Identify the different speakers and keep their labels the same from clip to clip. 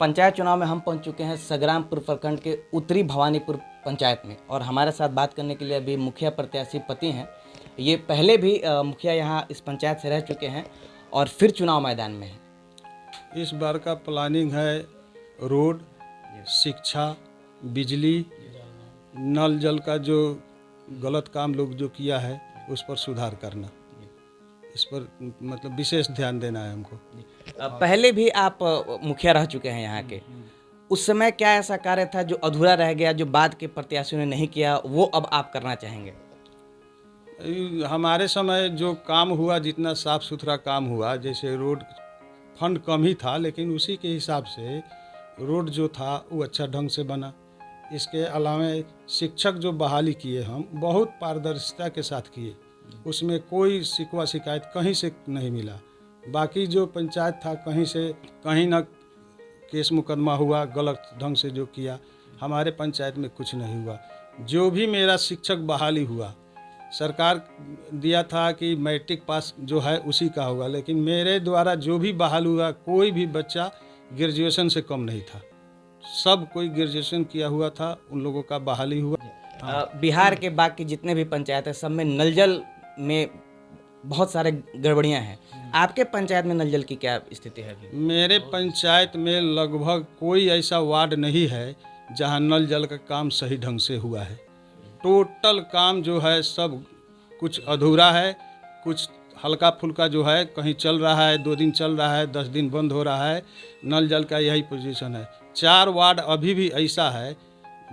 Speaker 1: पंचायत चुनाव में हम पहुंच चुके हैं संग्रामपुर प्रखंड के उत्तरी भवानीपुर पंचायत में, और हमारे साथ बात करने के लिए अभी मुखिया प्रत्याशी पति हैं। ये पहले भी मुखिया यहाँ इस पंचायत से रह चुके हैं और फिर चुनाव मैदान में हैं।
Speaker 2: इस बार का प्लानिंग है रोड, शिक्षा, बिजली, नल जल का जो गलत काम लोग जो किया है उस पर सुधार करना, इस पर मतलब विशेष ध्यान देना है हमको।
Speaker 1: पहले भी आप मुखिया रह चुके हैं यहाँ के, उस समय क्या ऐसा कार्य था जो अधूरा रह गया, जो बाद के प्रत्याशियों ने नहीं किया, वो अब आप करना चाहेंगे?
Speaker 2: हमारे समय जो काम हुआ, जितना साफ सुथरा काम हुआ, जैसे रोड फंड कम ही था लेकिन उसी के हिसाब से रोड जो था वो अच्छा ढंग से बना। इसके अलावा शिक्षक जो बहाली किए हम बहुत पारदर्शिता के साथ किए, उसमें कोई शिकवा शिकायत कहीं से नहीं मिला। बाकी जो पंचायत था कहीं न केस मुकदमा हुआ, गलत ढंग से जो किया, हमारे पंचायत में कुछ नहीं हुआ। जो भी मेरा शिक्षक बहाली हुआ, सरकार दिया था कि मैट्रिक पास जो है उसी का होगा, लेकिन मेरे द्वारा जो भी बहाल हुआ कोई भी बच्चा ग्रेजुएशन से कम नहीं था, सब कोई ग्रेजुएशन किया हुआ था, उन लोगों का बहाली हुआ।
Speaker 1: बिहार के बाकी जितने भी पंचायत है सब में नल जल में बहुत सारे गड़बड़ियां हैं। आपके पंचायत में नल जल की क्या स्थिति है अभी?
Speaker 2: मेरे पंचायत में लगभग कोई ऐसा वार्ड नहीं है जहां नल जल का काम सही ढंग से हुआ है। टोटल काम जो है सब कुछ अधूरा है, कुछ हल्का फुल्का जो है कहीं चल रहा है, 2 दिन चल रहा है, 10 दिन बंद हो रहा है। नल जल का यही पोजीशन है। 4 वार्ड अभी भी ऐसा है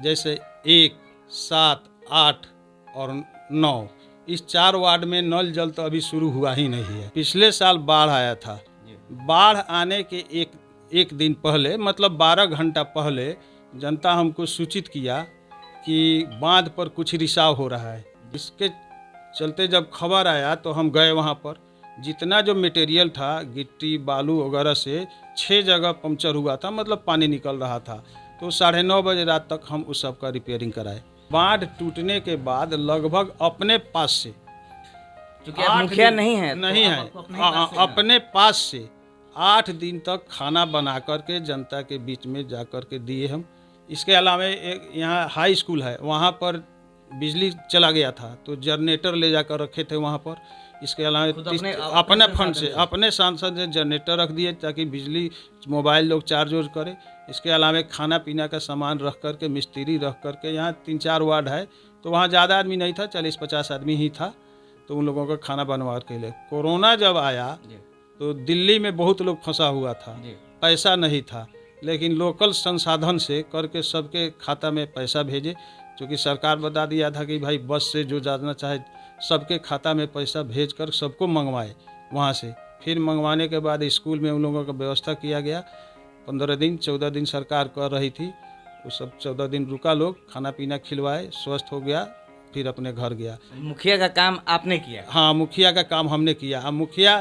Speaker 2: जैसे 1, 7, 8 और 9, इस 4 वार्ड में नल जल तो अभी शुरू हुआ ही नहीं है। पिछले साल बाढ़ आया था, बाढ़ आने के एक दिन पहले, मतलब 12 घंटा पहले जनता हमको सूचित किया कि बांध पर कुछ रिसाव हो रहा है। इसके चलते जब खबर आया तो हम गए वहाँ पर। जितना जो मटेरियल था, गिट्टी बालू वगैरह से 6 जगह पंक्चर हुआ था, मतलब पानी निकल रहा था, तो 9:30 बजे रात तक हम उस सब का रिपेयरिंग कराए। बांध टूटने के बाद लगभग अपने पास से,
Speaker 1: क्योंकि आप मुखिया नहीं है,
Speaker 2: अपने पास से 8 दिन तक खाना बना करके जनता के बीच में जा कर के दिए हम। इसके अलावा एक यहाँ हाई स्कूल है, वहाँ पर बिजली चला गया था तो जनरेटर ले जाकर रखे थे वहाँ पर। इसके अलावा अपने फंड से, अपने सांसद ने जनरेटर रख दिए ताकि बिजली मोबाइल लोग चार्ज वार्ज करे। इसके अलावा खाना पीना का सामान रख करके, मिस्त्री रख करके, यहाँ 3-4 वार्ड है तो वहाँ ज़्यादा आदमी नहीं था, 40-50 आदमी ही था, तो उन लोगों का खाना बनवा के लिए। कोरोना जब आया तो दिल्ली में बहुत लोग फंसा हुआ था, पैसा नहीं था, लेकिन लोकल संसाधन से करके सबके खाता में पैसा भेजे, क्योंकि सरकार बता दिया था कि भाई बस से जो जाना चाहे सबके खाता में पैसा भेजकर सबको मंगवाए वहाँ से। फिर मंगवाने के बाद स्कूल में उन लोगों का व्यवस्था किया गया। 15 दिन 14 दिन सरकार कर रही थी, वो सब 14 दिन रुका, लोग खाना पीना खिलवाए, स्वस्थ हो गया, फिर अपने घर गया।
Speaker 1: मुखिया का काम आपने किया?
Speaker 2: हाँ, मुखिया का काम हमने किया। अब मुखिया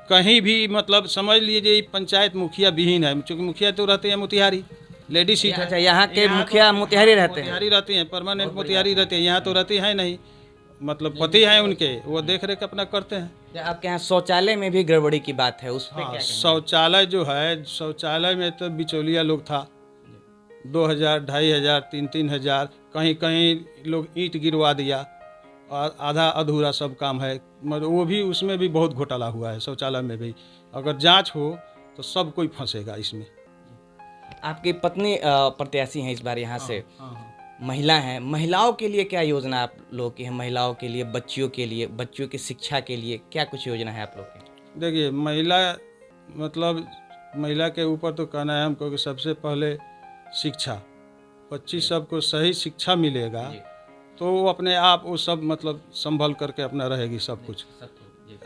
Speaker 2: कहीं भी, मतलब समझ लीजिए पंचायत मुखिया विहीन है, क्योंकि मुखिया तो रहते हैं मोतिहारी, लेडी सीट है।
Speaker 1: अच्छा, यहाँ के मुखिया मोतिहारी रहते हैं?
Speaker 2: मोतिहारी रहती हैं, परमानेंट मोतिहारी रहती हैं, यहाँ तो रहती है नहीं, मतलब पति हैं उनके, वो देख रेख अपना करते हैं।
Speaker 1: आपके यहाँ शौचालय में भी गड़बड़ी की बात है, उस पर क्या कहना है?
Speaker 2: शौचालय जो है, शौचालय में तो बिचौलिया लोग था, 2000, 2500, 3-3000, कहीं कहीं लोग ईंट गिरवा दिया, और आधा अधूरा सब काम है, मतलब वो भी, उसमें भी बहुत घोटाला हुआ है। शौचालय में भी अगर जांच हो तो सब कोई फंसेगा इसमें।
Speaker 1: आपकी पत्नी प्रत्याशी हैं इस बार यहाँ से, महिला हैं, महिलाओं के लिए क्या योजना आप लोगों की है? महिलाओं के लिए, बच्चियों के लिए, बच्चियों की शिक्षा के लिए क्या कुछ योजना है आप लोग की?
Speaker 2: देखिए, महिला के ऊपर तो कहना है हमको कि सबसे पहले शिक्षा, बच्ची सबको सही शिक्षा मिलेगा तो वो अपने आप वो सब मतलब संभल करके अपना रहेगी, सब कुछ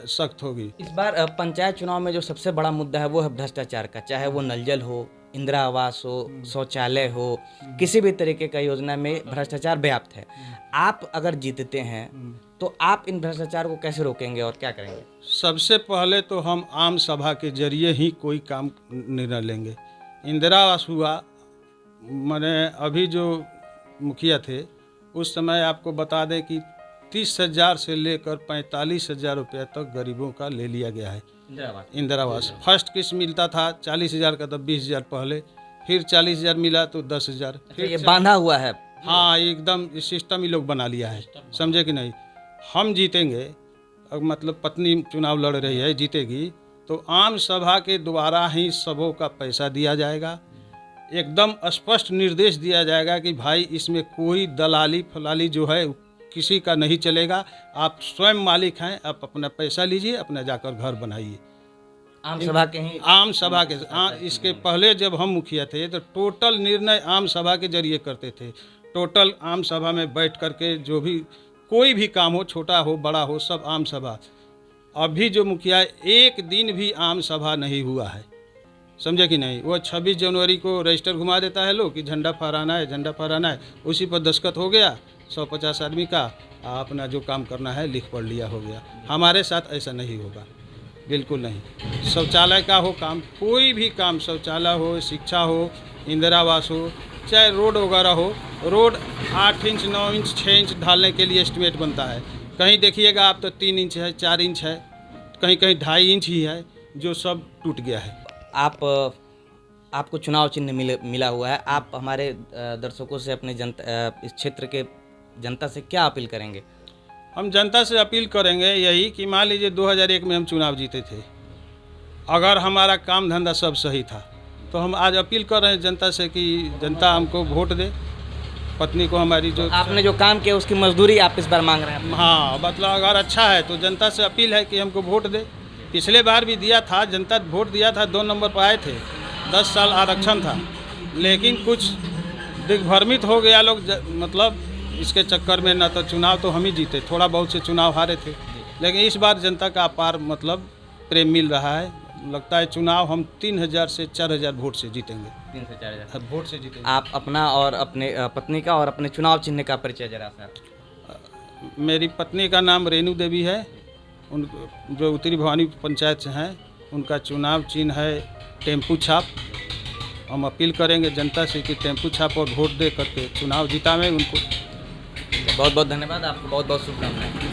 Speaker 2: सख्त होगी।
Speaker 1: इस बार पंचायत चुनाव में जो सबसे बड़ा मुद्दा है वो है भ्रष्टाचार का, चाहे वो नल जल हो, इंदिरा आवास हो, शौचालय हो, किसी भी तरीके का योजना में भ्रष्टाचार व्याप्त है। आप अगर जीतते हैं तो आप इन भ्रष्टाचार को कैसे रोकेंगे और क्या करेंगे?
Speaker 2: सबसे पहले तो हम आम सभा के जरिए ही कोई काम निर्णय लेंगे। इंदिरा आवास हुआ, मैंने अभी जो मुखिया थे उस समय आपको बता दें कि 30,000 से लेकर 45,000 रुपये तक गरीबों का ले लिया गया है। इंदिरा आवास फर्स्ट किस्त मिलता था 40,000 का, तब 20,000 पहले, फिर 40,000 मिला तो 10,000,
Speaker 1: फिर ये बांधा हुआ है।
Speaker 2: हाँ एकदम सिस्टम ही लोग बना लिया है, समझे कि नहीं। हम जीतेंगे, अब मतलब पत्नी चुनाव लड़ रही है, जीतेगी तो आम सभा के द्वारा ही सबों का पैसा दिया जाएगा। एकदम स्पष्ट निर्देश दिया जाएगा कि भाई इसमें कोई दलाली फलाली जो है किसी का नहीं चलेगा, आप स्वयं मालिक हैं, आप अपना पैसा लीजिए, अपना जाकर घर बनाइए।
Speaker 1: आम सभा के ही
Speaker 2: आम सभा के इसके पहले जब हम मुखिया थे तो टोटल निर्णय आम सभा के जरिए करते थे। टोटल आम सभा में बैठ करके जो भी कोई भी काम हो, छोटा हो बड़ा हो, सब आम सभा। अभी जो मुखिया है, एक दिन भी आम सभा नहीं हुआ है, समझे कि नहीं। वो 26 जनवरी को रजिस्टर घुमा देता है लोग कि झंडा फहराना है, झंडा फहराना है, उसी पर दस्तखत हो गया 150 आदमी का, अपना जो काम करना है लिख पढ़ लिया, हो गया। हमारे साथ ऐसा नहीं होगा, बिल्कुल नहीं। शौचालय का हो काम, कोई भी काम, शौचालय हो, शिक्षा हो, इंदिरा आवास हो, चाहे रोड वगैरह हो, रोड 8 इंच 9 इंच 6 इंच ढालने के लिए एस्टिमेट बनता है। कहीं देखिएगा आप तो 3 इंच है, 4 इंच है, कहीं कहीं 2.5 इंच ही है, जो सब टूट गया है।
Speaker 1: आपको चुनाव चिन्ह मिला हुआ है, आप हमारे दर्शकों से, अपने जनता, इस क्षेत्र के जनता से क्या अपील करेंगे?
Speaker 2: हम जनता से अपील करेंगे यही कि मान लीजिए 2001 में हम चुनाव जीते थे, अगर हमारा काम धंधा सब सही था तो हम आज अपील कर रहे हैं जनता से कि जनता हमको वोट दे, पत्नी को हमारी जो
Speaker 1: आपने जो काम किया उसकी मजदूरी आप इस बार मांग रहे हैं?
Speaker 2: हाँ, मतलब अगर अच्छा है तो जनता से अपील है कि हमको वोट दे। पिछले बार भी दिया था, जनता वोट दिया था, 2 नंबर पर आए थे, 10 साल आरक्षण था, लेकिन कुछ दिग्भ्रमित हो गया लोग, मतलब इसके चक्कर में। ना तो चुनाव तो हम ही जीते, थोड़ा बहुत से चुनाव हारे थे, लेकिन इस बार जनता का अपार मतलब प्रेम मिल रहा है। लगता है चुनाव हम 3,000 से 4,000 वोट से जीतेंगे।
Speaker 1: 3 से 4,000
Speaker 2: वोट से जीतेंगे।
Speaker 1: आप अपना और अपने पत्नी का और अपने चुनाव चिन्ह का परिचय जरा सर।
Speaker 2: मेरी पत्नी का नाम रेणु देवी है, उन जो उत्तरी भवानी पंचायत से हैं, उनका चुनाव चिन्ह है टेम्पू छाप। हम अपील करेंगे जनता से कि टेम्पू छाप और वोट दे करके चुनाव जितावें उनको।
Speaker 1: बहुत बहुत धन्यवाद, आपको बहुत बहुत शुभकामनाएं।